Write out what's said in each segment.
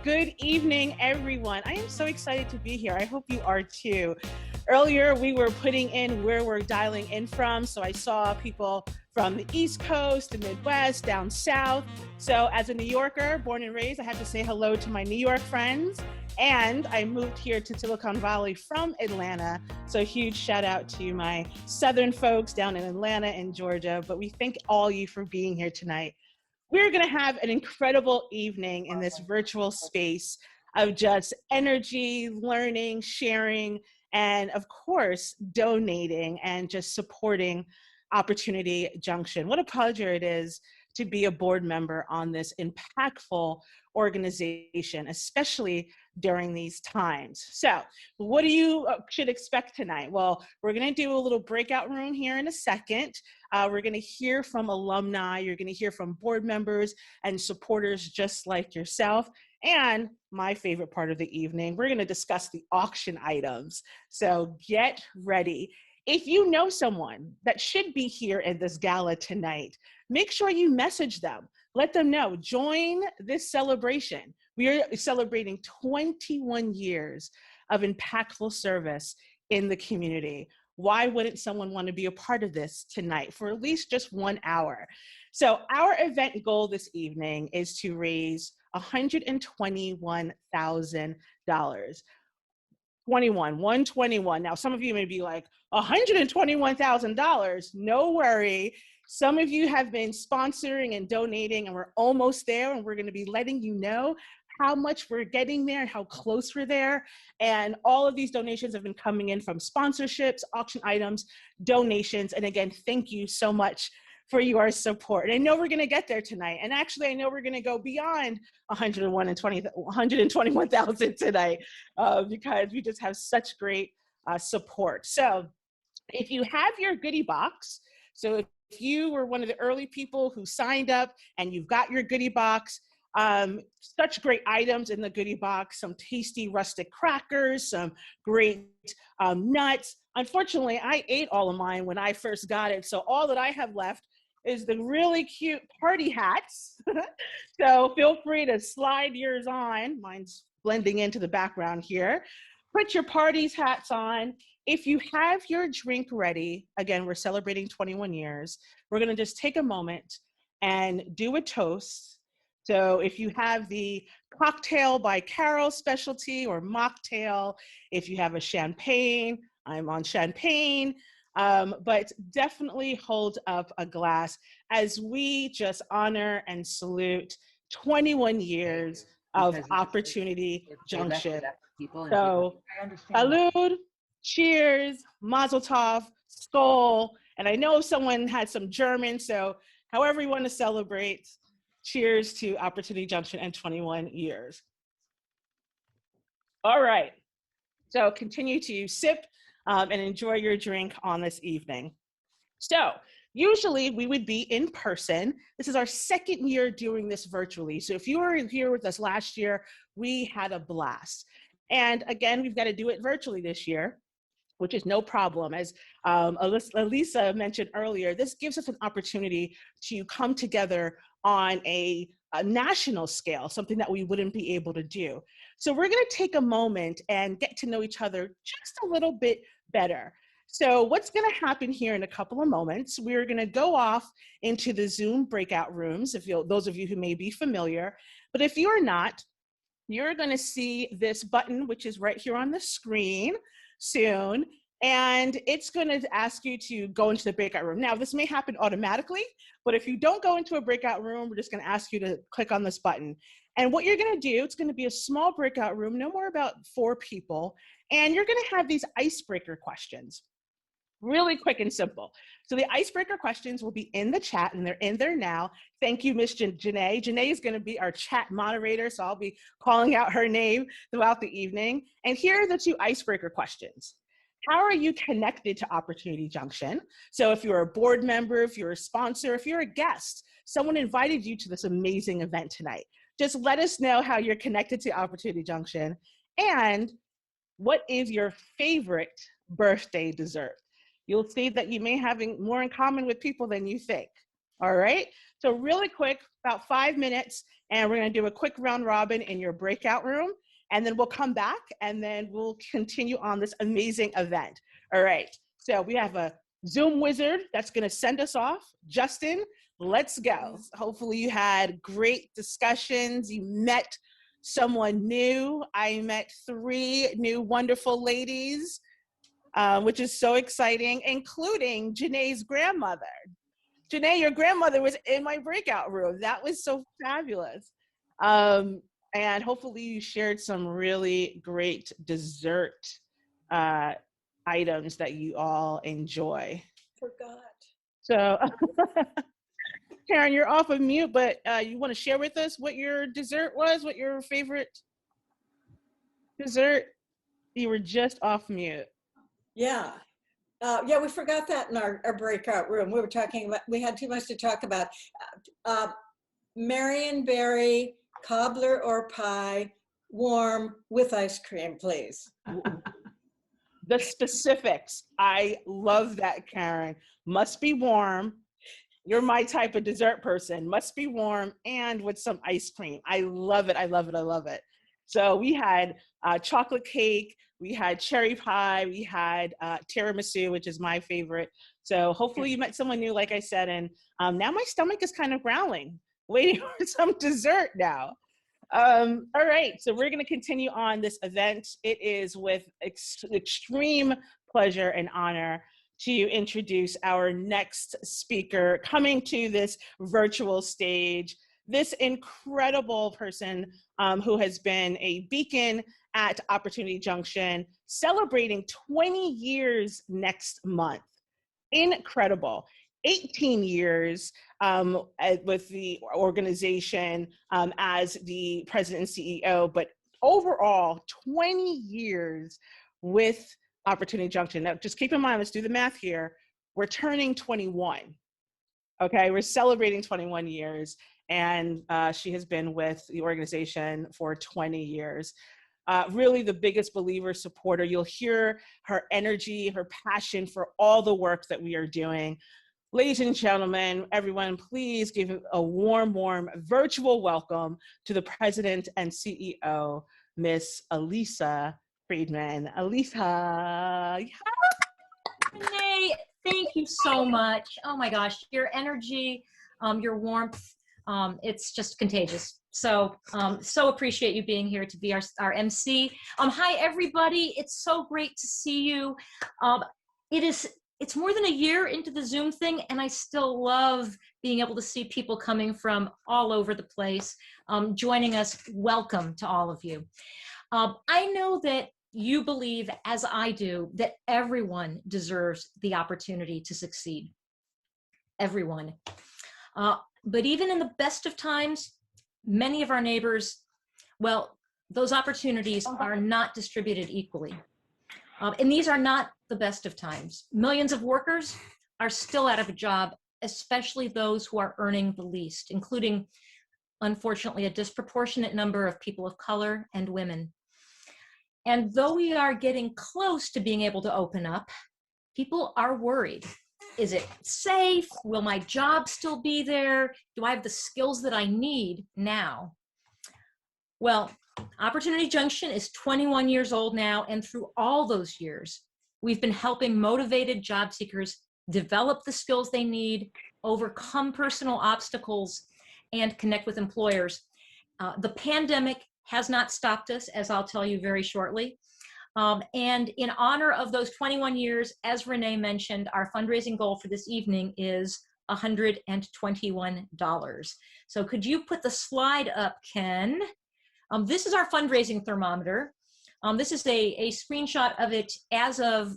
Good evening, everyone. I am so excited to be here. I hope you are too. Earlier, we were putting in where we're dialing in from. So I saw people from the East Coast, the Midwest, down South. So as a New Yorker, born and raised, I had to say hello to my New York friends. And I moved here to Silicon Valley from Atlanta. So a huge shout out to my Southern folks down in Atlanta and Georgia. But we thank all you for being here tonight. We're going to have an incredible evening in this virtual space of just energy, learning, sharing, and of course, donating and just supporting Opportunity Junction. What a pleasure it is to be a board member on this impactful organization, especially during these times. So what do you should expect tonight? Well, we're going to do a little breakout room here in a second. We're going to hear from alumni. You're going to hear from board members and supporters just like yourself. And my favorite part of the evening, we're going to discuss the auction items. So get ready. If you know someone that should be here at this gala tonight, make sure you message them. Let them know. Join this celebration. We are celebrating 21 years of impactful service in the community. Why wouldn't someone want to be a part of this tonight for at least just 1 hour? So our event goal this evening is to raise $121,000. 121. Now, some of you may be like, $121,000, no worry. Some of you have been sponsoring and donating, and we're almost there, and we're going to be letting you know how much we're getting there and how close we're there. And all of these donations have been coming in from sponsorships, auction items, donations. And again, thank you so much for your support. And I know we're going to get there tonight. And actually, I know we're going to go beyond 121,000 tonight because we just have such great support. So if you have your goodie box, so if you were one of the early people who signed up and you've got your goodie box, such great items in the goodie box, some tasty rustic crackers, some great nuts. Unfortunately, I ate all of mine when I first got it. So all that I have left is the really cute party hats. So feel free to slide yours on. Mine's blending into the background here. Put your party's hats on. If you have your drink ready, again, we're celebrating 21 years. We're gonna just take a moment and do a toast. So if you have the cocktail by Carol specialty or mocktail, if you have a champagne, I'm on champagne, but definitely hold up a glass as we just honor and salute 21 years of Opportunity Junction. So, salud, cheers, mazel tov, skol, and I know someone had some German, so however you want to celebrate, cheers to Opportunity Junction and 21 years. All right, so continue to sip and enjoy your drink on this evening. So usually we would be in person. This is our second year doing this virtually. So if you were here with us last year, we had a blast. And again, we've got to do it virtually this year, which is no problem. As Elisa mentioned earlier, this gives us an opportunity to come together on a national scale, something that we wouldn't be able to do. So we're gonna take a moment and get to know each other just a little bit better. So what's gonna happen here in a couple of moments, we're gonna go off into the Zoom breakout rooms, those of you who may be familiar, but if you're not, you're gonna see this button, which is right here on the screen soon, and it's gonna ask you to go into the breakout room. Now, this may happen automatically, but if you don't go into a breakout room, we're just gonna ask you to click on this button. And what you're gonna do, it's gonna be a small breakout room, no more about 4 people, and you're gonna have these icebreaker questions. Really quick and simple. So the icebreaker questions will be in the chat, and they're in there now. Thank you, Miss Janae. Janae is going to be our chat moderator, so I'll be calling out her name throughout the evening. And here are the 2 icebreaker questions. How are you connected to Opportunity Junction? So if you're a board member, if you're a sponsor, if you're a guest, someone invited you to this amazing event tonight, just let us know how you're connected to Opportunity Junction. And what is your favorite birthday dessert? You'll see that you may have more in common with people than you think. All right. So really quick, about 5 minutes, and we're going to do a quick round robin in your breakout room. And then we'll come back and then we'll continue on this amazing event. All right. So we have a Zoom wizard that's going to send us off. Justin, let's go. Hopefully you had great discussions. You met someone new. I met 3 new wonderful ladies, which is so exciting, including Janae's grandmother. Janae, your grandmother was in my breakout room. That was so fabulous. And hopefully you shared some really great dessert items that you all enjoy. Forgot. So, Karen, you're off of mute, but you want to share with us what your dessert was, what your favorite dessert? You were just off mute. Yeah. Yeah, we forgot that in our breakout room. We were talking about, we had too much to talk about. Marionberry, cobbler or pie, warm with ice cream, please. The specifics. I love that, Karen. Must be warm. You're my type of dessert person. Must be warm and with some ice cream. I love it. I love it. I love it. So we had chocolate cake. We had cherry pie. We had tiramisu, which is my favorite. So hopefully you met someone new, like I said. And now my stomach is kind of growling, waiting for some dessert now. All right, so we're going to continue on this event. It is with extreme pleasure and honor to introduce our next speaker coming to this virtual stage. This incredible person who has been a beacon at Opportunity Junction, celebrating 20 years next month. Incredible. 18 years with the organization as the president and CEO, but overall 20 years with Opportunity Junction. Now, just keep in mind, let's do the math here. We're turning 21, okay? We're celebrating 21 years, and she has been with the organization for 20 years. Really the biggest believer, supporter. You'll hear her energy, her passion for all the work that we are doing. Ladies and gentlemen, everyone, please give a warm, warm virtual welcome to the president and CEO, Miss Elisa Friedman. Elisa. Renee, thank you so much. Oh my gosh, your energy, your warmth, it's just contagious. So, so appreciate you being here to be our MC. Hi, everybody. It's so great to see you. It's more than a year into the Zoom thing, and I still love being able to see people coming from all over the place, joining us. Welcome to all of you. I know that you believe, as I do, that everyone deserves the opportunity to succeed. Everyone. But even in the best of times, many of our neighbors, well, those opportunities are not distributed equally. And these are not the best of times. Millions of workers are still out of a job, especially those who are earning the least, including, unfortunately, a disproportionate number of people of color and women. And though we are getting close to being able to open up, people are worried. Is it safe? Will my job still be there? Do I have the skills that I need now? Well, Opportunity Junction is 21 years old now, and through all those years, we've been helping motivated job seekers develop the skills they need, overcome personal obstacles, and connect with employers. The pandemic has not stopped us, as I'll tell you very shortly. And in honor of those 21 years, as Renee mentioned, our fundraising goal for this evening is $121. So could you put the slide up, Ken? This is our fundraising thermometer. This is a screenshot of it as of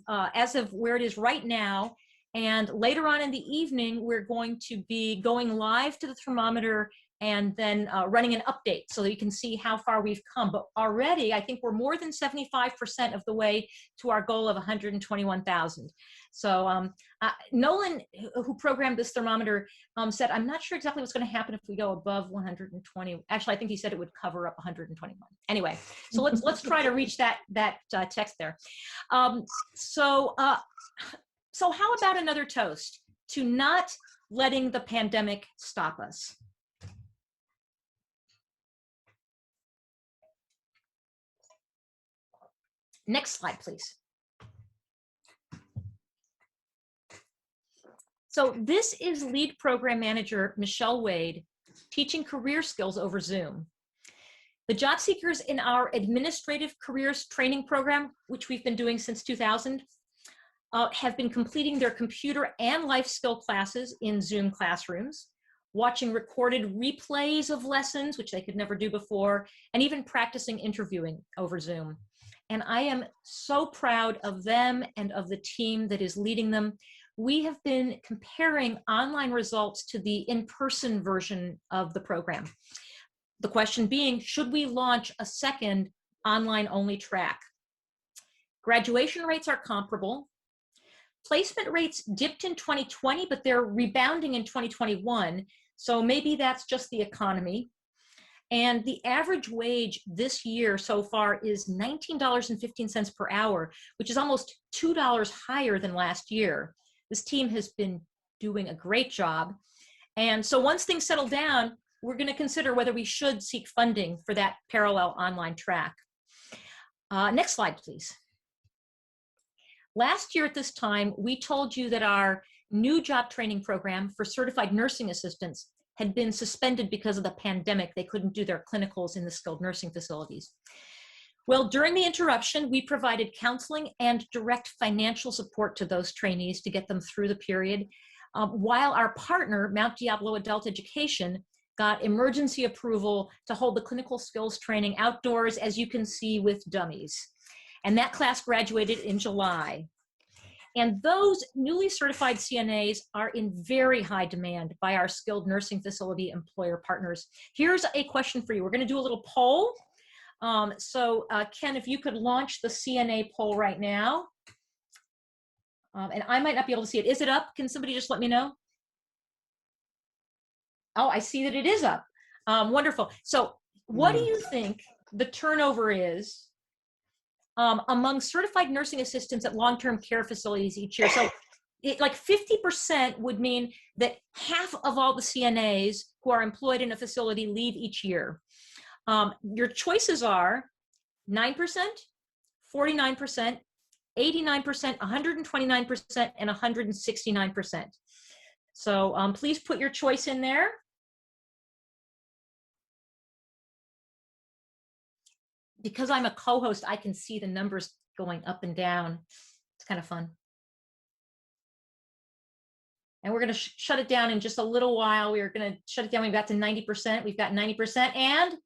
where it is right now. And later on in the evening, we're going to be going live to the thermometer and then running an update so that you can see how far we've come. But already, I think we're more than 75% of the way to our goal of 121,000. So Nolan, who programmed this thermometer, said, I'm not sure exactly what's going to happen if we go above 120. Actually, I think he said it would cover up 121. Anyway, so let's try to reach that text there. So how about another toast to not letting the pandemic stop us. Next slide, please. So this is lead program manager Michelle Wade teaching career skills over Zoom. The job seekers in our administrative careers training program, which we've been doing since 2000, have been completing their computer and life skill classes in Zoom classrooms, watching recorded replays of lessons, which they could never do before, and even practicing interviewing over Zoom. And I am so proud of them and of the team that is leading them. We have been comparing online results to the in-person version of the program. The question being, should we launch a second online-only track? Graduation rates are comparable. Placement rates dipped in 2020, but they're rebounding in 2021. So maybe that's just the economy. And the average wage this year so far is $19.15 per hour, which is almost $2 higher than last year. This team has been doing a great job. And so once things settle down, we're going to consider whether we should seek funding for that parallel online track. Next slide, please. Last year at this time, we told you that our new job training program for certified nursing assistants had been suspended because of the pandemic. They couldn't do their clinicals in the skilled nursing facilities. Well, during the interruption, we provided counseling and direct financial support to those trainees to get them through the period, while our partner, Mount Diablo Adult Education, got emergency approval to hold the clinical skills training outdoors, as you can see, with dummies. And that class graduated in July. And those newly certified CNAs are in very high demand by our skilled nursing facility employer partners. Here's a question for you. We're going to do a little poll. Ken, if you could launch the CNA poll right now. And I might not be able to see it. Is it up? Can somebody just let me know? Oh, I see that it is up. Wonderful. So what do you think the turnover is among certified nursing assistants at long-term care facilities each year? So like 50% would mean that half of all the CNAs who are employed in a facility leave each year. Your choices are 9%, 49%, 89%, 129%, and 169%. So please put your choice in there. Because I'm a co-host, I can see the numbers going up and down. It's kind of fun. And we're going to shut it down in just a little while. We're going to shut it down. We've got to 90%. We've got 90%. And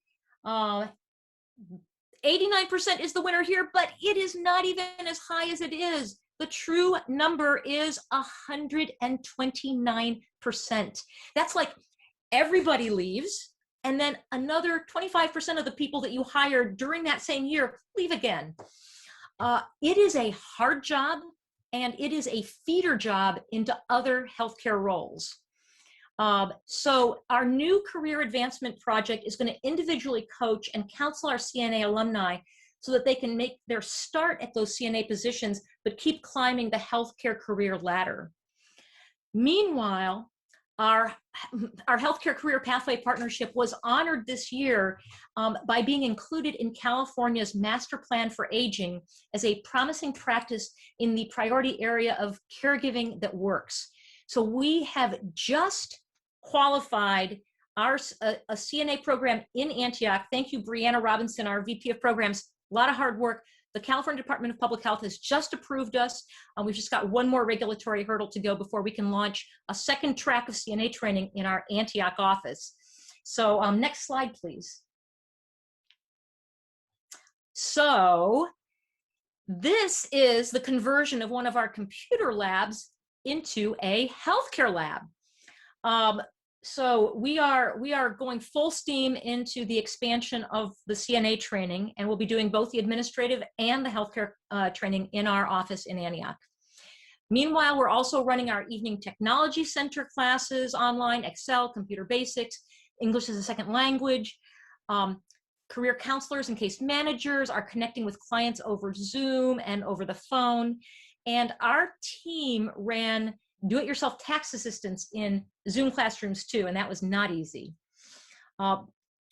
89% is the winner here, but it is not even as high as it is. The true number is 129%. That's like everybody leaves. And then another 25% of the people that you hired during that same year leave again. It is a hard job, and it is a feeder job into other healthcare roles. So our new career advancement project is going to individually coach and counsel our CNA alumni so that they can make their start at those CNA positions, but keep climbing the healthcare career ladder. Meanwhile, our Healthcare Career Pathway Partnership was honored this year by being included in California's Master Plan for Aging as a promising practice in the priority area of caregiving that works. So we have just qualified a CNA program in Antioch. Thank you, Brianna Robinson, our VP of Programs. A lot of hard work. The California Department of Public Health has just approved us. We've just got one more regulatory hurdle to go before we can launch a second track of CNA training in our Antioch office. So next slide, please. So this is the conversion of one of our computer labs into a healthcare lab. So we are going full steam into the expansion of the CNA training, and we'll be doing both the administrative and the healthcare training in our office in Antioch. Meanwhile, we're also running our evening technology center classes online, Excel, computer basics, English as a second language. Career counselors and case managers are connecting with clients over Zoom and over the phone. And our team ran do-it-yourself tax assistance in Zoom classrooms too, and that was not easy.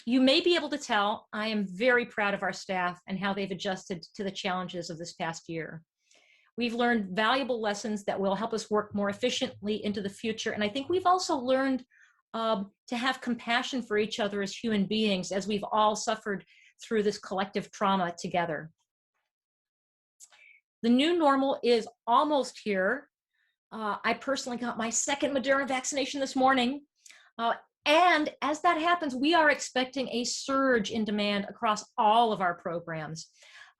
You may be able to tell I am very proud of our staff and how they've adjusted to the challenges of this past year. We've learned valuable lessons that will help us work more efficiently into the future, and I think we've also learned to have compassion for each other as human beings, as we've all suffered through this collective trauma together. The new normal is almost here. I personally got my second Moderna vaccination this morning. And as that happens, we are expecting a surge in demand across all of our programs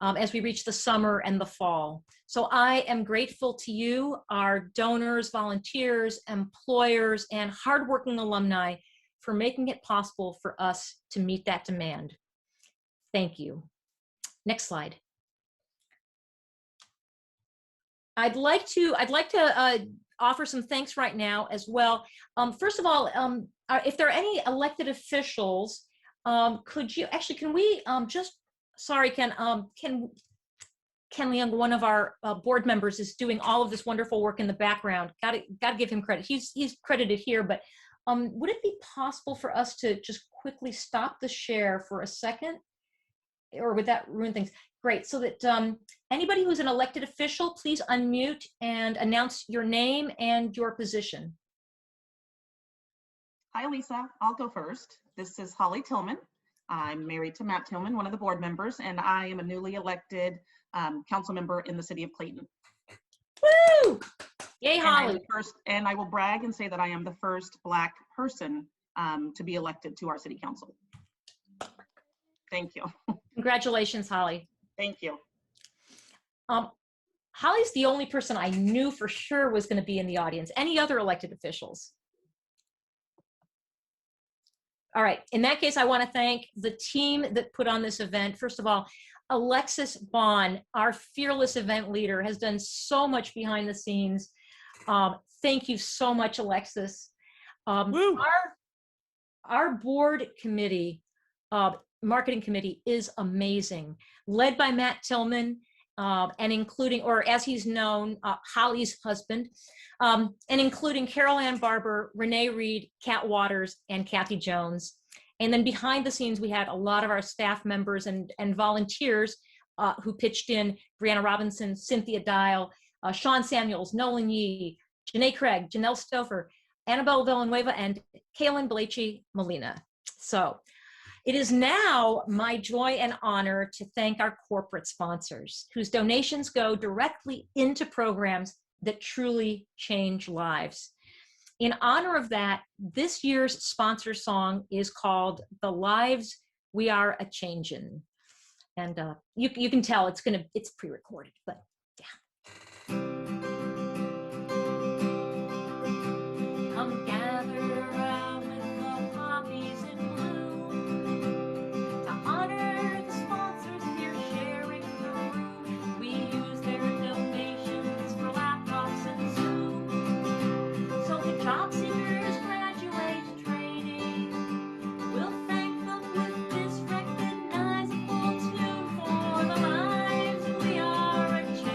as we reach the summer and the fall. So I am grateful to you, our donors, volunteers, employers, and hardworking alumni for making it possible for us to meet that demand. Thank you. Next slide. I'd like to offer some thanks right now as well. First of all, if there are any elected officials, could you, actually, can we Ken Leung, one of our board members, is doing all of this wonderful work in the background. Gotta give him credit. He's credited here, but would it be possible for us to just quickly stop the share for a second? Or would that ruin things? Great, so that anybody who's an elected official, please unmute and announce your name and your position. Hi, Lisa. I'll go first. This is Holly Tillman. I'm married to Matt Tillman, one of the board members, and I am a newly elected council member in the city of Clayton. Woo! Yay, Holly. And I will brag and say that I am the first Black person to be elected to our city council. Thank you. Congratulations, Holly. Thank you. Holly's the only person I knew for sure was going to be in the audience. Any other elected officials? All right, in that case, I want to thank the team that put on this event. First of all, Alexis Bond, our fearless event leader, has done so much behind the scenes. Thank you so much, Alexis. Our board committee, marketing committee, is amazing, led by Matt Tillman, and including, or as he's known, Holly's husband, and including Carol Ann Barber, Renee Reed, Kat Waters, and Kathy Jones. And then behind the scenes, we had a lot of our staff members and volunteers who pitched in: Brianna Robinson, Cynthia Dial, Sean Samuels, Nolan Yee, Janae Craig, Janelle Stouffer, Annabelle Villanueva, and Kaylin Belici Molina. So it is now my joy and honor to thank our corporate sponsors, whose donations go directly into programs that truly change lives. In honor of that, this year's sponsor song is called "The Lives We Are A-Changin'." And you can tell it's pre-recorded, but yeah. Come gather around with the poppies in bloom to honor the sponsors here sharing the room. We use their donations for laptops and Zoom, so the job seekers graduate training. We'll thank them with this recognizable tune for the lives we are a-changin'.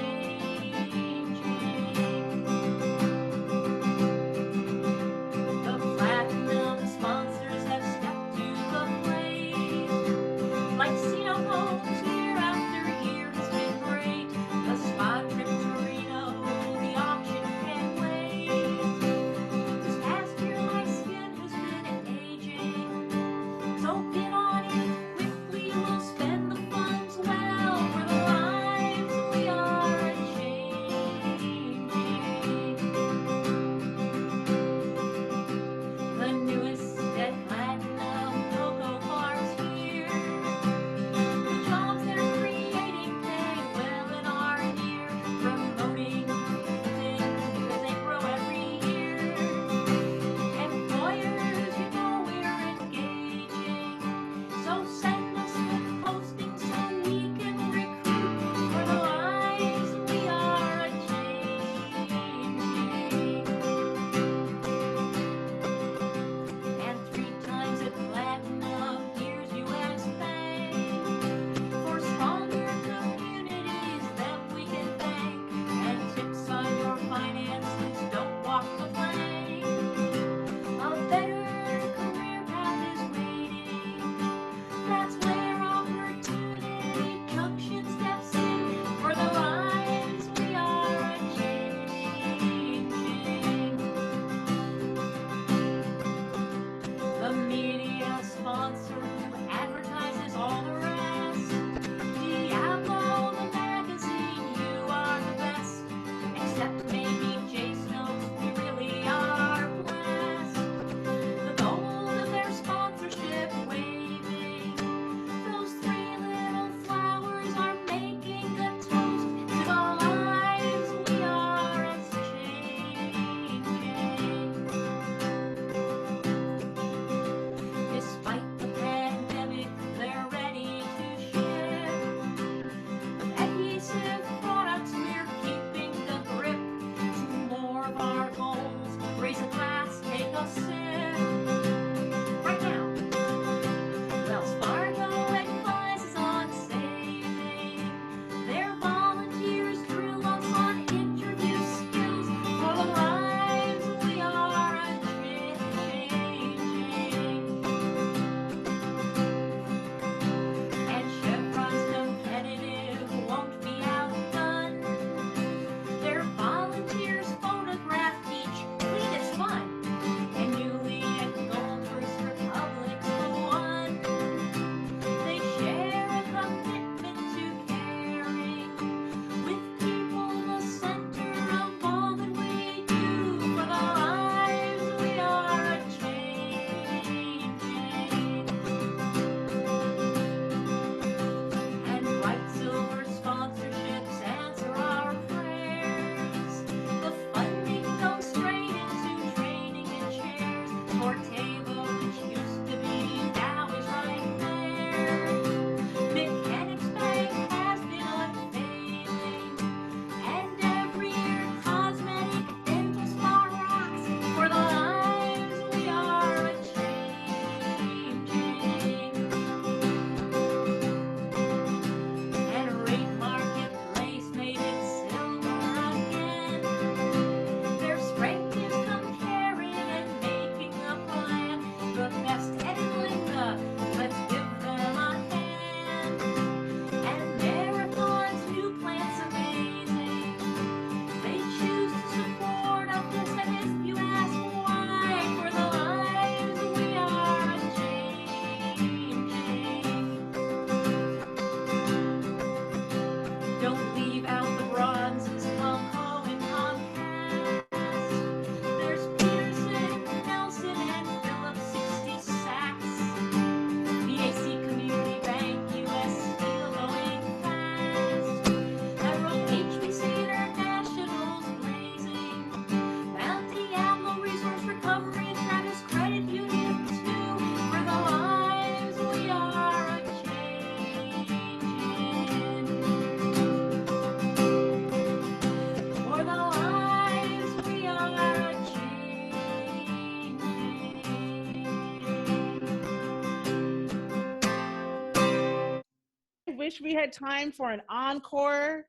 wish we had time for an encore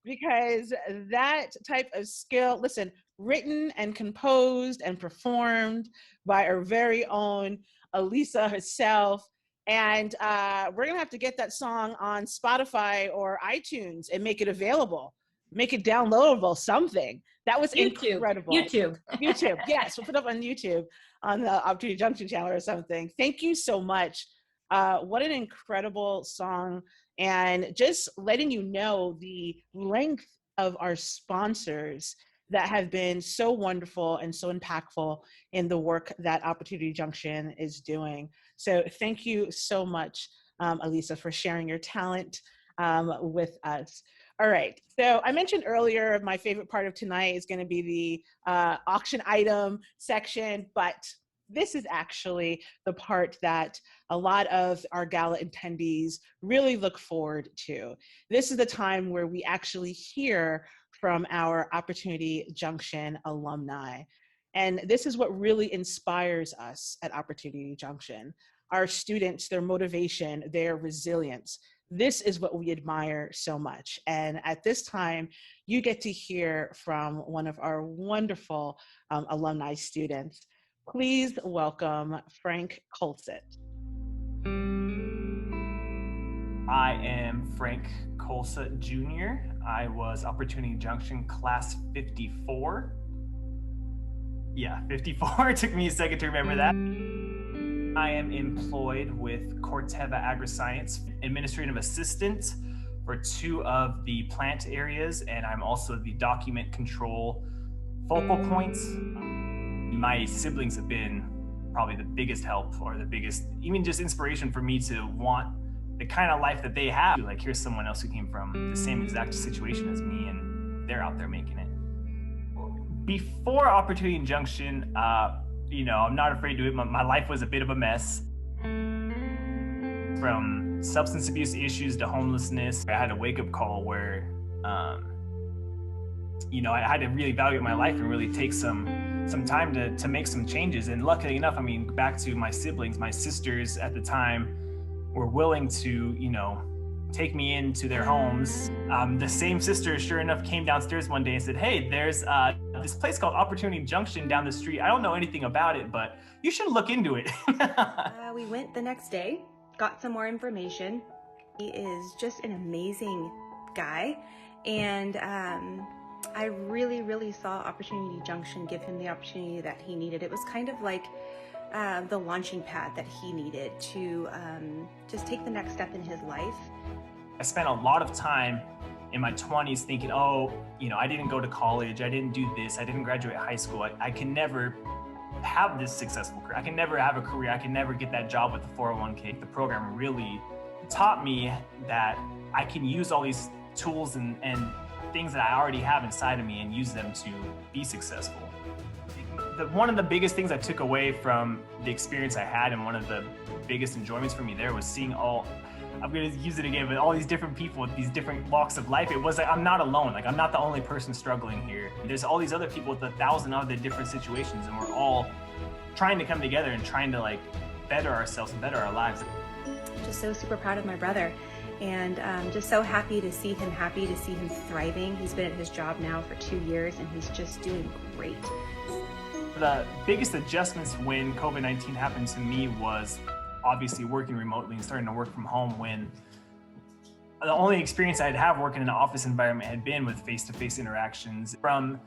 because that type of skill, listen, written and composed and performed by our very own Elisa herself. And we're going to have to get that song on Spotify or iTunes and make it available, make it downloadable, something. That was incredible. YouTube. Yes, we'll put it up on YouTube on the Opportunity Junction channel or something. Thank you so much. What an incredible song. And just letting you know the length of our sponsors that have been so wonderful and so impactful in the work that Opportunity Junction is doing. So thank you so much, Elisa, for sharing your talent with us. All right, so I mentioned earlier my favorite part of tonight is going to be the auction item section, but this is actually the part that a lot of our gala attendees really look forward to. This is the time where we actually hear from our Opportunity Junction alumni. And this is what really inspires us at Opportunity Junction. Our students, their motivation, their resilience. This is what we admire so much. And at this time, you get to hear from one of our wonderful alumni students. Please welcome Frank Kolsa. I am Frank Kolsa Jr. I was Opportunity Junction class 54. Yeah, 54. It took me a second to remember that. I am employed with Corteva Agriscience, administrative assistant for 2 of the plant areas, and I'm also the document control focal points. My siblings have been probably the biggest help, or the biggest, even just inspiration for me to want the kind of life that they have. Like, here's someone else who came from the same exact situation as me, and they're out there making it. Before Opportunity Junction, you know, I'm not afraid to admit my life was a bit of a mess. From substance abuse issues to homelessness, I had a wake-up call where, you know, I had to really evaluate my life and really take some time to make some changes. And luckily enough, I mean, back to my siblings, my sisters at the time were willing to, you know, take me into their homes. The same sister, sure enough, came downstairs one day and said, hey, there's this place called Opportunity Junction down the street. I don't know anything about it, but you should look into it. We went the next day, got some more information. He is just an amazing guy. And I really, really saw Opportunity Junction give him the opportunity that he needed. It was kind of like the launching pad that he needed to just take the next step in his life. I spent a lot of time in my 20s thinking, oh, you know, I didn't go to college, I didn't do this, I didn't graduate high school, I can never have this successful career, I can never have a career, I can never get that job with the 401k. The program really taught me that I can use all these tools and things that I already have inside of me and use them to be successful. One of the biggest things I took away from the experience I had, and one of the biggest enjoyments for me there, was seeing I'm going to use it again, but all these different people with these different walks of life. It was like, I'm not alone. Like, I'm not the only person struggling here. There's all these other people with 1,000 other different situations, and we're all trying to come together and trying to, like, better ourselves and better our lives. Just so super proud of my brother, and just so happy to see him thriving. He's been at his job now for 2 years, and he's just doing great. The biggest adjustments when COVID-19 happened to me was obviously working remotely and starting to work from home, when the only experience I'd have working in an office environment had been with face-to-face interactions. From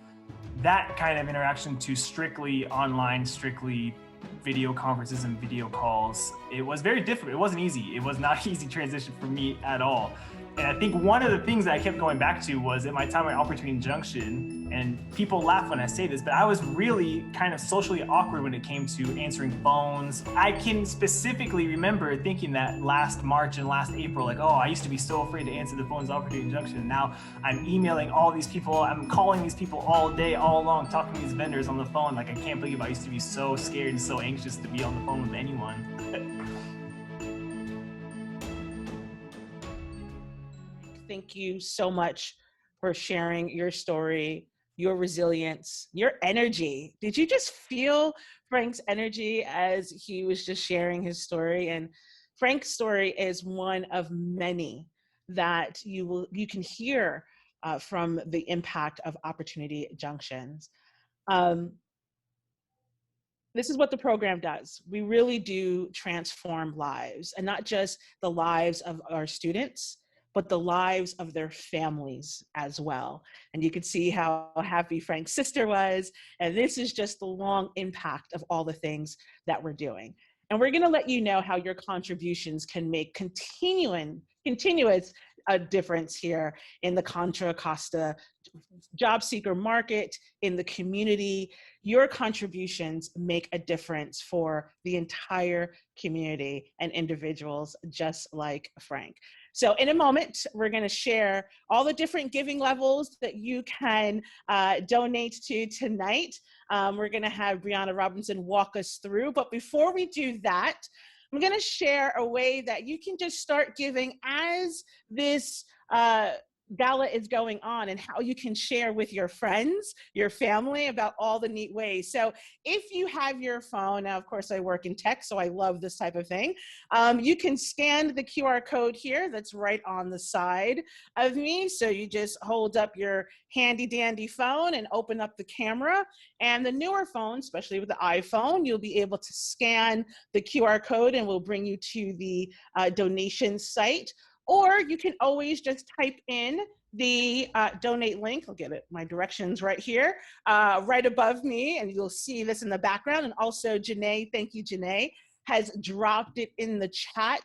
that kind of interaction to strictly online, strictly video conferences and video calls, it was very difficult. It wasn't easy. It was not an easy transition for me at all. And I think one of the things that I kept going back to was at my time at Opportunity Junction, and people laugh when I say this, but I was really kind of socially awkward when it came to answering phones. I can specifically remember thinking that last March and last April, like, oh, I used to be so afraid to answer the phones at Opportunity Junction. And now I'm emailing all these people, I'm calling these people all day, all along, talking to these vendors on the phone. Like, I can't believe I used to be so scared and so anxious to be on the phone with anyone. Thank you so much for sharing your story, your resilience, your energy. Did you just feel Frank's energy as he was just sharing his story? And Frank's story is one of many that you can hear from the impact of Opportunity Junctions. This is what the program does. We really do transform lives, and not just the lives of our students, but the lives of their families as well. And you can see how happy Frank's sister was. And this is just the long impact of all the things that we're doing. And we're gonna let you know how your contributions can make continuous difference here in the Contra Costa job seeker market, in the community. Your contributions make a difference for the entire community and individuals just like Frank. So in a moment, we're going to share all the different giving levels that you can donate to tonight. We're going to have Brianna Robinson walk us through. But before we do that, I'm going to share a way that you can just start giving as this gala is going on, and how you can share with your friends, your family, about all the neat ways. So if you have your phone, now of course I work in tech, so I love this type of thing. You can scan the QR code here that's right on the side of me. So you just hold up your handy dandy phone and open up the camera. And the newer phones, especially with the iPhone, you'll be able to scan the QR code and we'll bring you to the donation site. Or you can always just type in the donate link. I'll get it, my directions right here, right above me, and you'll see this in the background. And also Janae, thank you, Janae, has dropped it in the chat.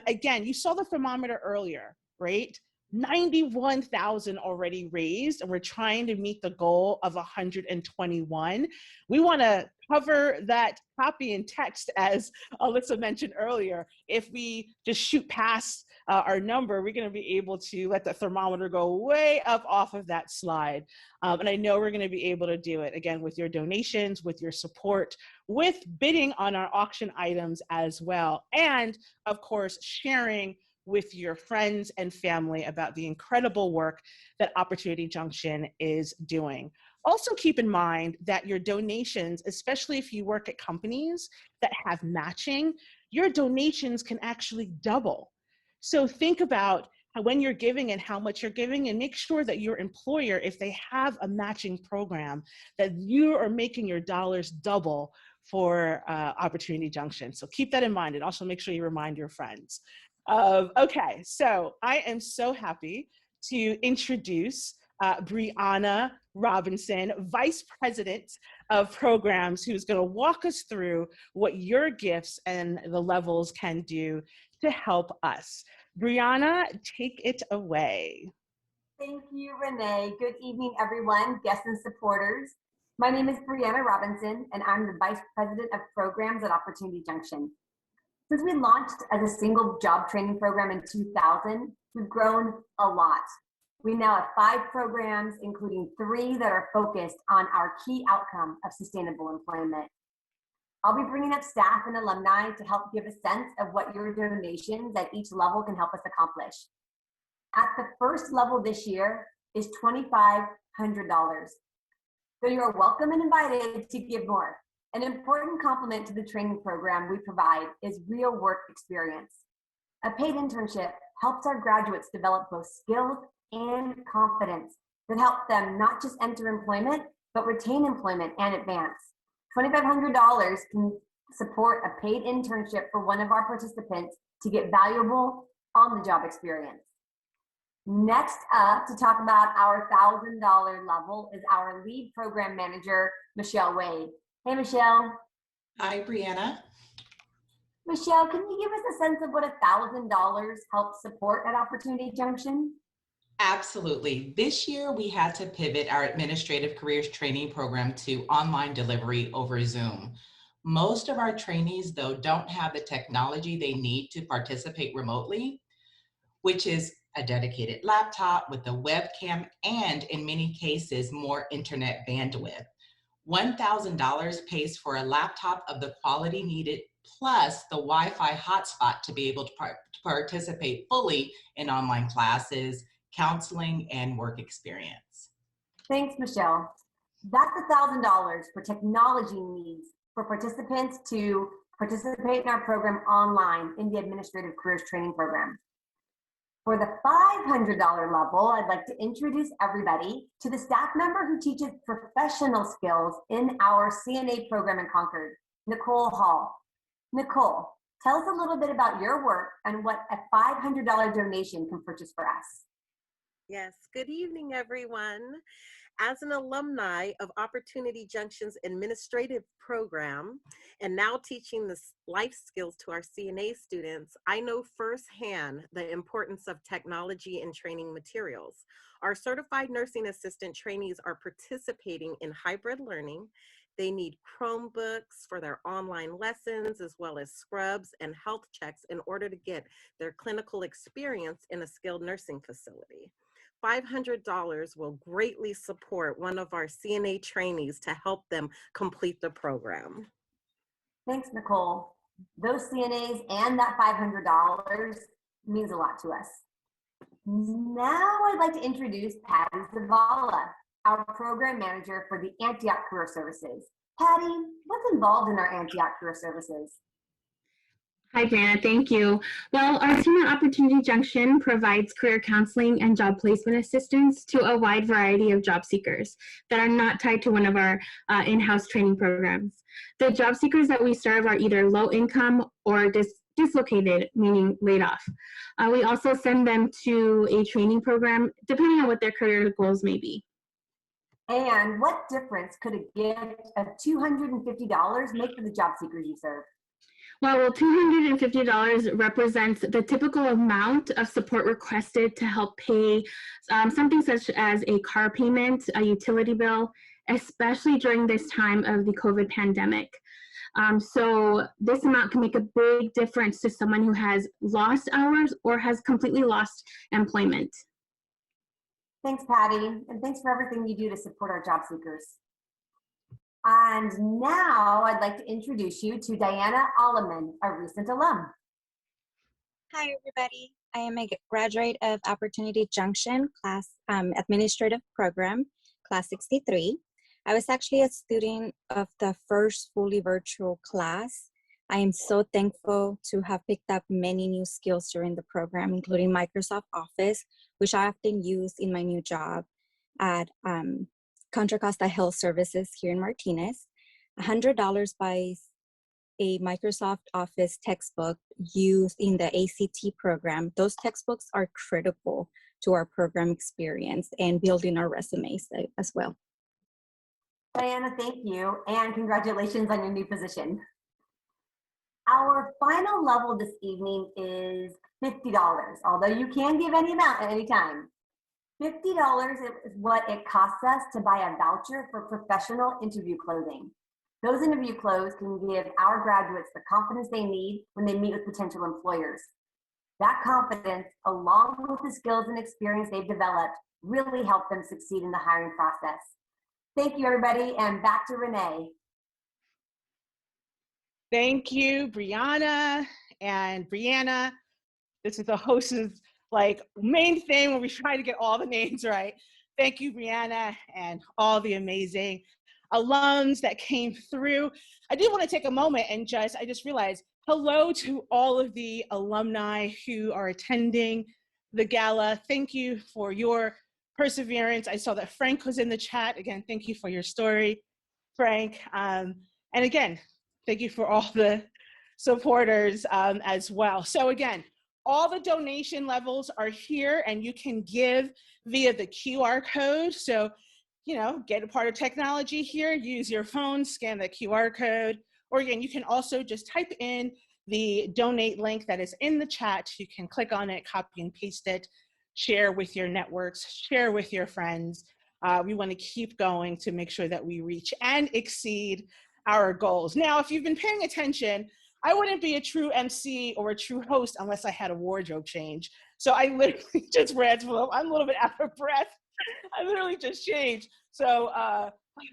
Again, you saw the thermometer earlier, right? 91,000 already raised, and we're trying to meet the goal of 121. We want to cover that copy and text, as Alyssa mentioned earlier. If we just shoot past our number, we're going to be able to let the thermometer go way up off of that slide. And I know we're going to be able to do it, again, with your donations, with your support, with bidding on our auction items as well. And of course, sharing with your friends and family about the incredible work that Opportunity Junction is doing. Also keep in mind that your donations, especially if you work at companies that have matching, your donations can actually double. So think about when you're giving and how much you're giving, and make sure that your employer, if they have a matching program, that you are making your dollars double for Opportunity Junction. So keep that in mind, and also make sure you remind your friends. Okay, so I am so happy to introduce Brianna Robinson, Vice President of Programs, who's going to walk us through what your gifts and the levels can do to help us. Brianna, take it away. Thank you, Renee. Good evening, everyone, guests and supporters. My name is Brianna Robinson, and I'm the Vice President of Programs at Opportunity Junction. Since we launched as a single job training program in 2000, we've grown a lot. We now have 5 programs, including 3 that are focused on our key outcome of sustainable employment. I'll be bringing up staff and alumni to help give a sense of what your donations at each level can help us accomplish. At the first level this year is $2,500. So you are welcome and invited to give more. An important complement to the training program we provide is real work experience. A paid internship helps our graduates develop both skills and confidence that help them not just enter employment, but retain employment and advance. $2,500 can support a paid internship for one of our participants to get valuable on-the-job experience. Next up, to talk about our $1,000 level, is our lead program manager, Michelle Wade. Hey, Michelle. Hi, Brianna. Michelle, can you give us a sense of what $1,000 helps support at Opportunity Junction? Absolutely. This year, we had to pivot our administrative careers training program to online delivery over Zoom. Most of our trainees, though, don't have the technology they need to participate remotely, which is a dedicated laptop with a webcam and, in many cases, more internet bandwidth. $1,000 pays for a laptop of the quality needed, plus the Wi-Fi hotspot to be able to participate fully in online classes, counseling, and work experience. Thanks, Michelle. That's $1,000 for technology needs for participants to participate in our program online in the Administrative Careers Training Program. For the $500 level, I'd like to introduce everybody to the staff member who teaches professional skills in our CNA program in Concord, Nicole Hall. Nicole, tell us a little bit about your work and what a $500 donation can purchase for us. Yes, good evening, everyone. As an alumni of Opportunity Junction's administrative program and now teaching the life skills to our CNA students, I know firsthand the importance of technology and training materials. Our certified nursing assistant trainees are participating in hybrid learning. They need Chromebooks for their online lessons, as well as scrubs and health checks in order to get their clinical experience in a skilled nursing facility. $500 will greatly support one of our CNA trainees to help them complete the program. Thanks, Nicole. Those CNAs and that $500 means a lot to us. Now I'd like to introduce Patti Zavala, our program manager for the Antioch Career Services. Patti, what's involved in our Antioch Career Services? Hi, Brianna. Thank you. Well, our team at Opportunity Junction provides career counseling and job placement assistance to a wide variety of job seekers that are not tied to one of our in-house training programs. The job seekers that we serve are either low income or dislocated, meaning laid off. We also send them to a training program depending on what their career goals may be. And what difference could a gift of $250 make for the job seekers you serve? Well, $250 represents the typical amount of support requested to help pay something such as a car payment, a utility bill, especially during this time of the COVID pandemic. So this amount can make a big difference to someone who has lost hours or has completely lost employment. Thanks, Patti, and thanks for everything you do to support our job seekers. And now I'd like to introduce you to Diana Aliman, a recent alum. Hi, everybody. I am a graduate of Opportunity Junction class administrative program, class 63. I was actually a student of the first fully virtual class. I am so thankful to have picked up many new skills during the program, including Microsoft Office, which I often use in my new job at Contra Costa Health Services here in Martinez. $100 buys a Microsoft Office textbook used in the ACT program. Those textbooks are critical to our program experience and building our resumes as well. Diana, thank you, and congratulations on your new position. Our final level this evening is $50, although you can give any amount at any time. $50 is what it costs us to buy a voucher for professional interview clothing. Those interview clothes can give our graduates the confidence they need when they meet with potential employers. That confidence, along with the skills and experience they've developed, really help them succeed in the hiring process. Thank you, everybody, and back to Renee. Thank you, Brianna and Brianna. This is the host's main thing when we try to get all the names right. Thank you, Brianna, and all the amazing alums that came through. I did want to take a moment and I just realized hello to all of the alumni who are attending the gala. Thank you for your perseverance. I saw that Frank was in the chat. Again, thank you for your story, Frank. And again, thank you for all the supporters as well. So again, all the donation levels are here and you can give via the QR code. So, get a part of technology here, use your phone, scan the QR code, or again, you can also just type in the donate link that is in the chat. You can click on it, copy and paste it, share with your networks, share with your friends. We want to keep going to make sure that we reach and exceed our goals. Now, if you've been paying attention, I wouldn't be a true MC or a true host unless I had a wardrobe change. So I literally just ran through, I'm a little bit out of breath. I literally just changed. So I'm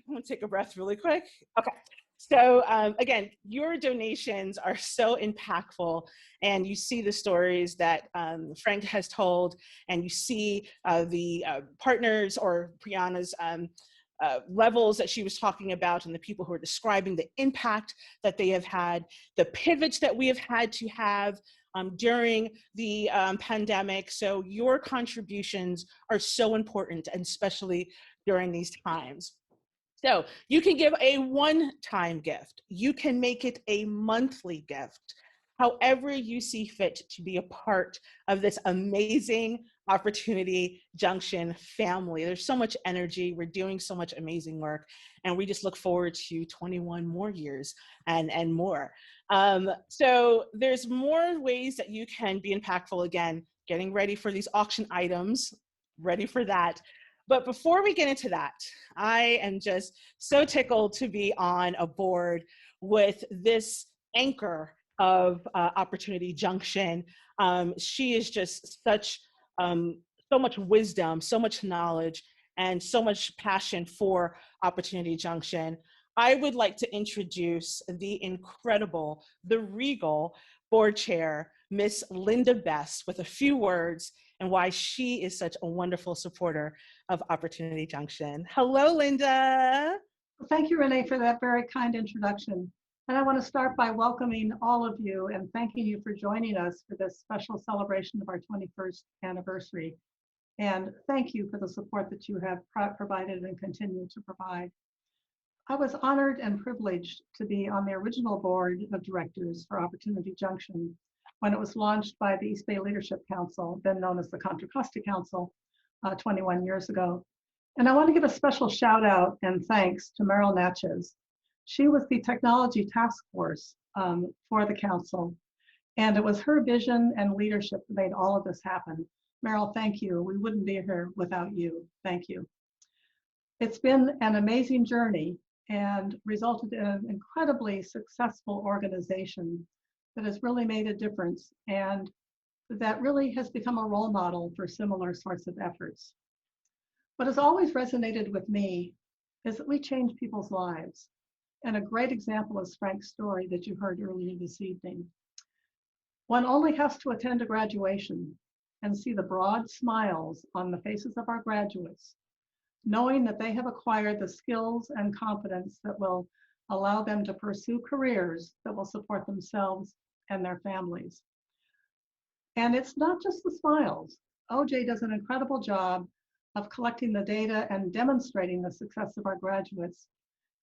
gonna take a breath really quick. Okay. So again, your donations are so impactful, and you see the stories that Frank has told, and you see the partners or Brianna's levels that she was talking about, and the people who are describing the impact that they have had, the pivots that we have had to have during the pandemic. So your contributions are so important, and especially during these times. So you can give a one-time gift. You can make it a monthly gift. However you see fit to be a part of this amazing Opportunity Junction family. There's so much energy. We're doing so much amazing work, and we just look forward to 21 more years and more. So there's more ways that you can be impactful. Again, getting ready for these auction items, ready for that. But before we get into that, I am just so tickled to be on a board with this anchor of Opportunity Junction. She is just such, so much wisdom, so much knowledge, and so much passion for Opportunity Junction. I would like to introduce the incredible, the regal board chair, Miss Linda Best, with a few words and why she is such a wonderful supporter of Opportunity Junction. Hello, Linda. Thank you, Renee, for that very kind introduction. And I want to start by welcoming all of you and thanking you for joining us for this special celebration of our 21st anniversary. And thank you for the support that you have provided and continue to provide. I was honored and privileged to be on the original board of directors for Opportunity Junction when it was launched by the East Bay Leadership Council, then known as the Contra Costa Council, 21 years ago. And I want to give a special shout out and thanks to Meryl Natchez. She was the technology task force for the council, and it was her vision and leadership that made all of this happen. Meryl, thank you. We wouldn't be here without you. Thank you. It's been an amazing journey and resulted in an incredibly successful organization that has really made a difference and that really has become a role model for similar sorts of efforts. What has always resonated with me is that we change people's lives. And a great example is Frank's story that you heard earlier this evening. One only has to attend a graduation and see the broad smiles on the faces of our graduates, knowing that they have acquired the skills and confidence that will allow them to pursue careers that will support themselves and their families. And it's not just the smiles. OJ does an incredible job of collecting the data and demonstrating the success of our graduates.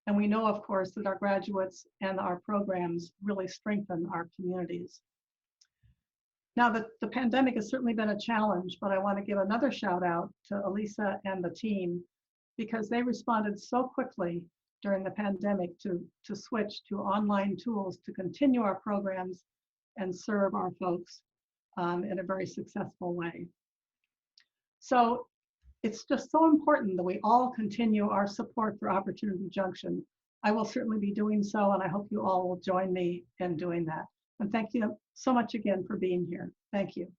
And we know, of course, that our graduates and our programs really strengthen our communities. Now, the pandemic has certainly been a challenge, but I want to give another shout out to Elisa and the team because they responded so quickly during the pandemic to switch to online tools to continue our programs and serve our folks in a very successful way. So it's just so important that we all continue our support for Opportunity Junction. I will certainly be doing so, and I hope you all will join me in doing that. And thank you so much again for being here. Thank you.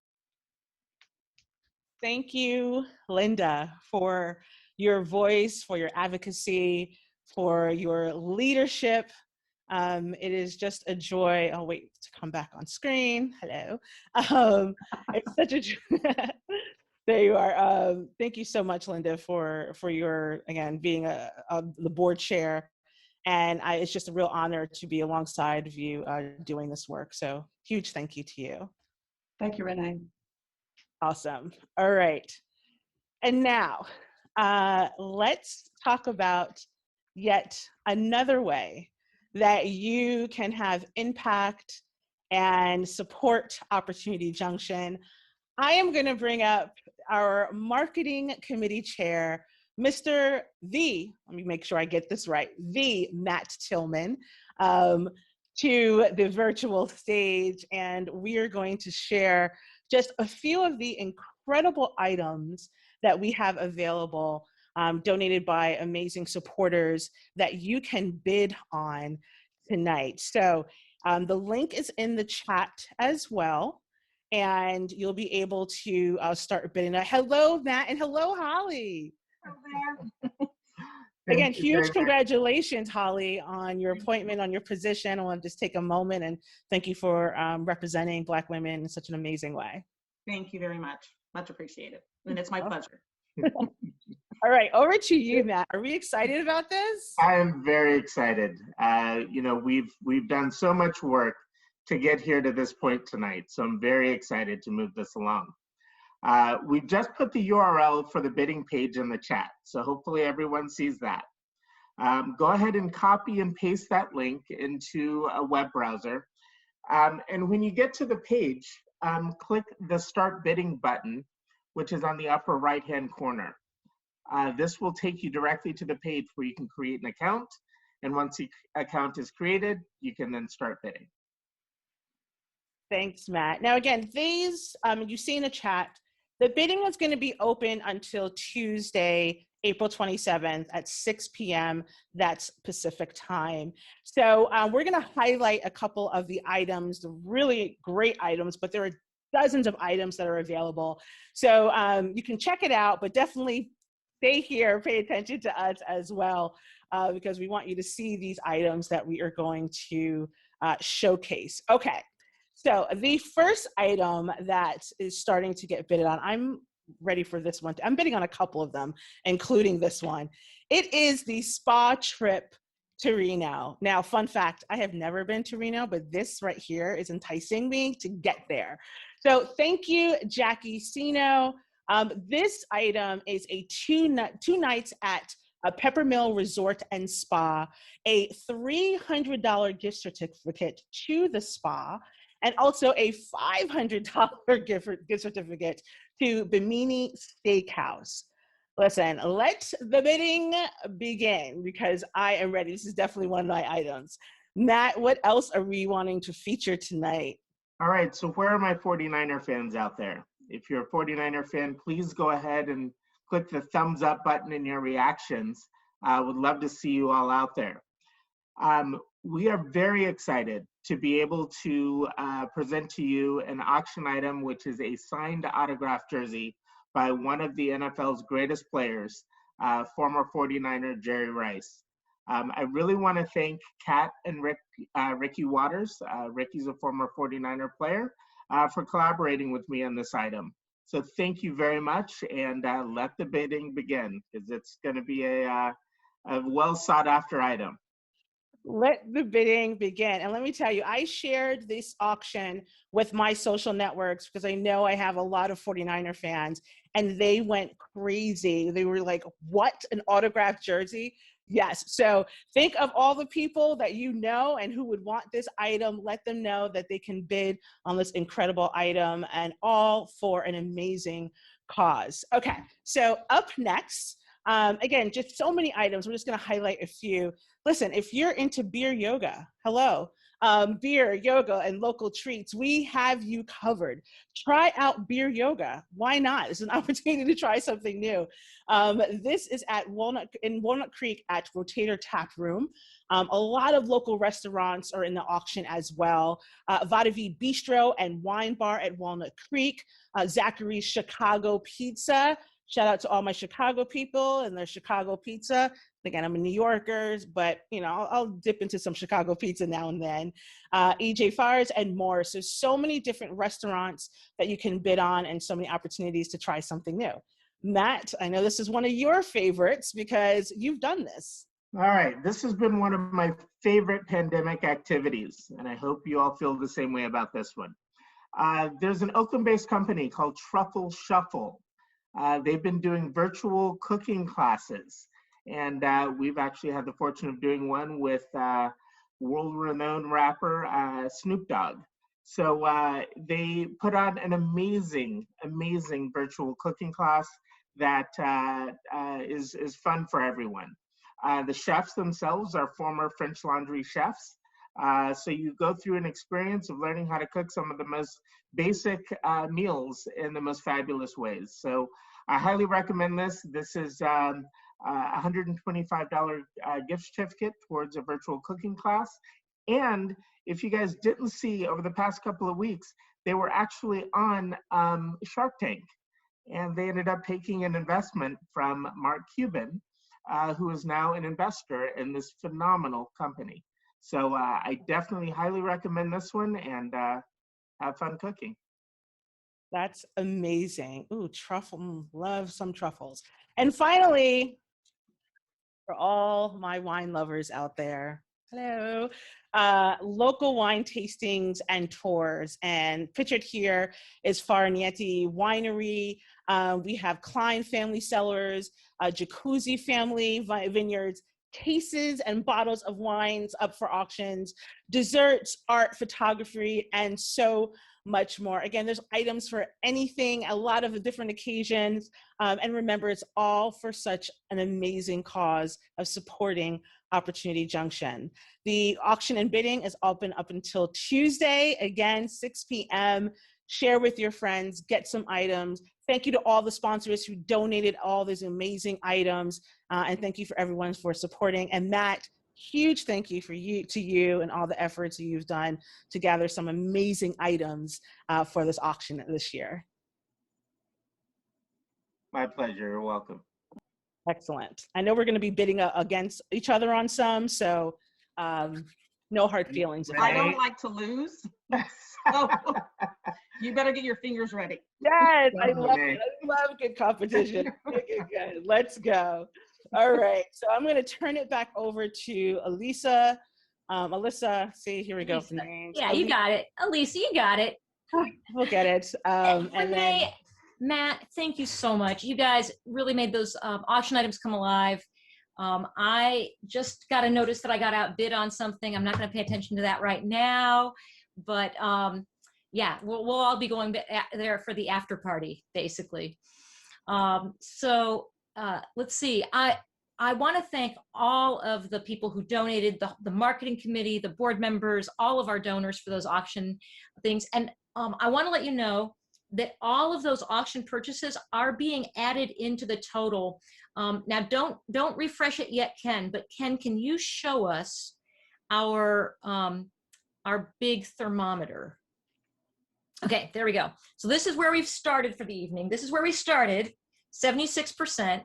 Thank you, Linda, for your voice, for your advocacy, for your leadership. It is just a joy. I'll wait to come back on screen. Hello. It's such a joy. There you are. Thank you so much, Linda, for your, again, being the board chair. And it's just a real honor to be alongside of you doing this work. So huge thank you to you. Thank you, Renee. Awesome. All right. And now let's talk about yet another way that you can have impact and support Opportunity Junction. I am going to bring up our marketing committee chair, let me make sure I get this right, the Matt Tillman, to the virtual stage. And we are going to share just a few of the incredible items that we have available, donated by amazing supporters that you can bid on tonight. So the link is in the chat as well. And you'll be able to start bidding. Hello, Matt, and hello, Holly. Again, huge congratulations, Holly, on your appointment, on your position. I want to just take a moment and thank you for representing Black women in such an amazing way. Thank you very much. Much appreciated. And it's my pleasure. All right, over to you, Matt. Are we excited about this? I am very excited. You know, we've done so much work to get here to this point tonight. So I'm very excited to move this along. We've just put the URL for the bidding page in the chat. So hopefully everyone sees that. Go ahead and copy and paste that link into a web browser. And when you get to the page, click the Start Bidding button, which is on the upper right-hand corner. This will take you directly to the page where you can create an account. And once the account is created, you can then start bidding. Thanks, Matt. Now, again, these, you see in the chat, the bidding is going to be open until Tuesday, April 27th at 6 p.m. That's Pacific time. So we're going to highlight a couple of the items, the really great items, but there are dozens of items that are available. So you can check it out, but definitely stay here, pay attention to us as well, because we want you to see these items that we are going to showcase. Okay, so the first item that is starting to get bidded on, I'm ready for this one. I'm bidding on a couple of them, including this one. It is the spa trip to Reno. Now, fun fact, I have never been to Reno, but this right here is enticing me to get there. So thank you, Jackie Sino. This item is a two nights at a Peppermill Resort and Spa, a $300 gift certificate to the spa, and also a $500 gift certificate to Bimini Steakhouse. Listen, let the bidding begin because I am ready. This is definitely one of my items. Matt, what else are we wanting to feature tonight? All right, so where are my 49er fans out there? If you're a 49er fan, please go ahead and click the thumbs up button in your reactions. I would love to see you all out there. We are very excited to be able to present to you an auction item, which is a signed autograph jersey by one of the NFL's greatest players, former 49er Jerry Rice. I really want to thank Kat and Ricky Waters. Ricky's a former 49er player, for collaborating with me on this item. So thank you very much, and let the bidding begin, because it's going to be a well sought after item. Let the bidding begin. And let me tell you, I shared this auction with my social networks because I know I have a lot of 49er fans, and they went crazy. They were like, what, an autographed jersey? Yes. So think of all the people that you know and who would want this item. Let them know that they can bid on this incredible item, and all for an amazing cause. Okay. So up next, again, just so many items. We're just going to highlight a few. Listen, if you're into beer yoga, hello, beer, yoga, and local treats, we have you covered. Try out beer yoga. Why not? It's an opportunity to try something new. This is at Walnut Creek at Rotator Tap Room. A lot of local restaurants are in the auction as well. Vadavi Bistro and Wine Bar at Walnut Creek. Zachary's Chicago Pizza. Shout out to all my Chicago people and their Chicago pizza. Again, I'm a New Yorker, but you know, I'll dip into some Chicago pizza now and then. EJ Fars and more. So many different restaurants that you can bid on, and so many opportunities to try something new. Matt, I know this is one of your favorites because you've done this. All right, this has been one of my favorite pandemic activities, and I hope you all feel the same way about this one. There's an Oakland-based company called Truffle Shuffle. They've been doing virtual cooking classes, and we've actually had the fortune of doing one with world-renowned rapper Snoop Dogg. So they put on an amazing virtual cooking class that is fun for everyone. The chefs themselves are former French Laundry chefs. So you go through an experience of learning how to cook some of the most basic meals in the most fabulous ways. So I highly recommend this. This is a $125 gift certificate towards a virtual cooking class. And if you guys didn't see over the past couple of weeks, they were actually on Shark Tank, and they ended up taking an investment from Mark Cuban, who is now an investor in this phenomenal company. So I definitely highly recommend this one, and have fun cooking. That's amazing. Ooh, truffle, love some truffles. And finally, for all my wine lovers out there, Hello. Local wine tastings and tours. And pictured here is Farniente Winery. We have Klein Family Cellars, Jacuzzi Family Vineyards, cases and bottles of wines up for auctions, desserts, art, photography, and so much more. Again, there's items for anything, a lot of the different occasions. And remember, it's all for such an amazing cause of supporting Opportunity Junction. The auction and bidding is open up until Tuesday, again, 6 p.m. Share with your friends, get some items. Thank you to all the sponsors who donated all these amazing items. And thank you for everyone for supporting. And Matt, huge thank you to you and all the efforts you've done to gather some amazing items for this auction this year. My pleasure. You're welcome. Excellent. I know we're going to be bidding against each other on some, so no hard feelings. I don't like to lose. So you better get your fingers ready. Yes, I love good competition. Good. Let's go. All right, so I'm going to turn it back over to Elisa. Alyssa, see, here we go. For names. Yeah, you got it. Elisa, you got it. We'll get it. And then Matt, thank you so much. You guys really made those auction items come alive. I just got a notice that I got outbid on something. I'm not going to pay attention to that right now, but yeah, we'll all be going there for the after party, basically. So let's see. I want to thank all of the people who donated, the marketing committee, the board members, all of our donors for those auction things. And I want to let you know that all of those auction purchases are being added into the total. Now, don't refresh it yet, Ken, but Ken, can you show us our big thermometer? Okay, there we go. So this is where we've started for the evening. This is where we started, 76%.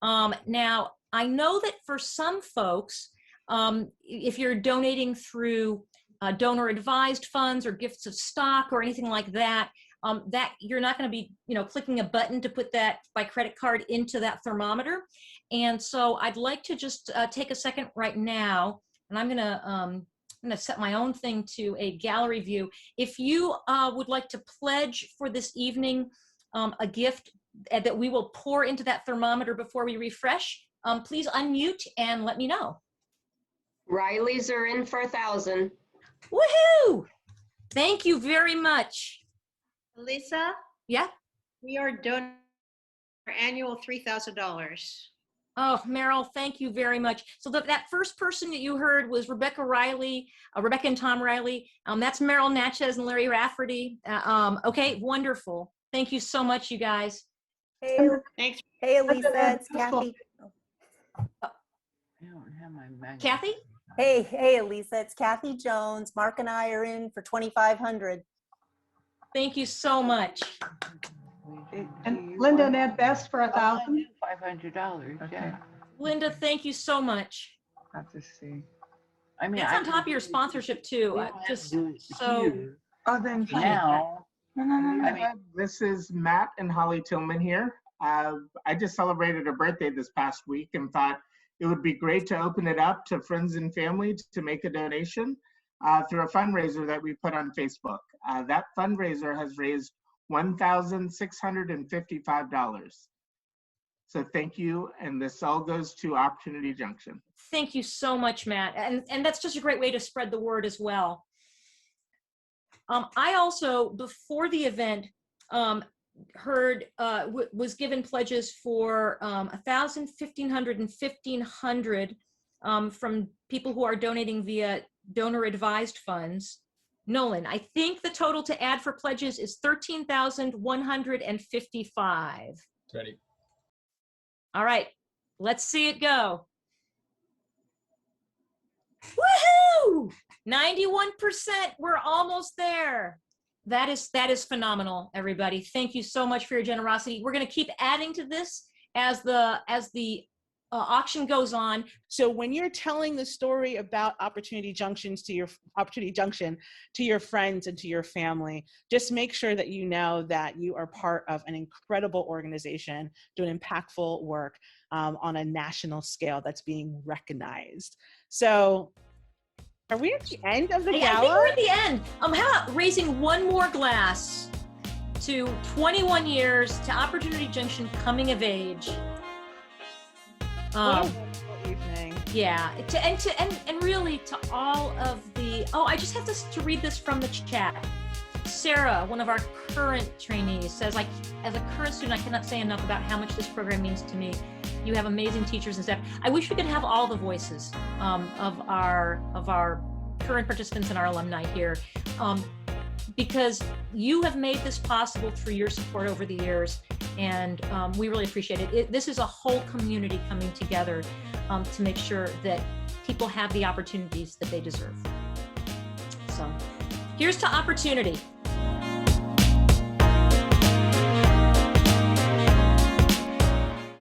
Now, I know that for some folks, if you're donating through donor advised funds or gifts of stock or anything like that, that you're not going to be, clicking a button to put that by credit card into that thermometer. And so I'd like to just take a second right now, and I'm going to set my own thing to a gallery view. If you would like to pledge for this evening a gift that we will pour into that thermometer before we refresh, please unmute and let me know. Riley's are in for 1,000. Woohoo! Thank you very much. Lisa? Yeah? We are donating our annual $3,000. Oh, Meryl, thank you very much. So that first person that you heard was Rebecca Riley, Rebecca and Tom Riley. That's Meryl Natchez and Larry Rafferty. Okay, wonderful. Thank you so much, you guys. Hey, thanks. Hey, Elisa, it's Kathy. I don't have my magnet. Kathy? Hey, Elisa, it's Kathy Jones. Mark and I are in for 2,500. Thank you so much. And Linda and Ed Best for 1,000. $500. Okay. Yeah. Linda, thank you so much. I have to see. I mean, it's on top of your sponsorship too. Just so. Oh, then now. This is Matt and Holly Tillman here. I just celebrated a birthday this past week and thought it would be great to open it up to friends and family to make a donation through a fundraiser that we put on Facebook. That fundraiser has raised $1,655. So thank you, and this all goes to Opportunity Junction. Thank you so much, Matt, and that's just a great way to spread the word as well. I also, before the event, heard was given pledges for 1,000, 1,500, and 1,500 from people who are donating via donor advised funds. Nolan, I think the total to add for pledges is 13,155. Ready. All right, let's see it go. Woohoo! 91%, we're almost there. That is phenomenal, everybody. Thank you so much for your generosity. We're going to keep adding to this as the auction goes on. So when you're telling the story about Opportunity Junction to your friends and to your family, just make sure that you know that you are part of an incredible organization doing impactful work on a national scale that's being recognized. So Are we at the end of the I gala? think we're at the end. How about raising one more glass to 21 years to Opportunity Junction coming of age. What a wonderful evening. Yeah, and really to all of the, I just have to read this from the chat. Sarah, one of our current trainees, says, like, as a current student, I cannot say enough about how much this program means to me. You have amazing teachers and staff. I wish we could have all the voices of our current participants and our alumni here, because you have made this possible through your support over the years, and we really appreciate it. This is a whole community coming together to make sure that people have the opportunities that they deserve. So here's to opportunity.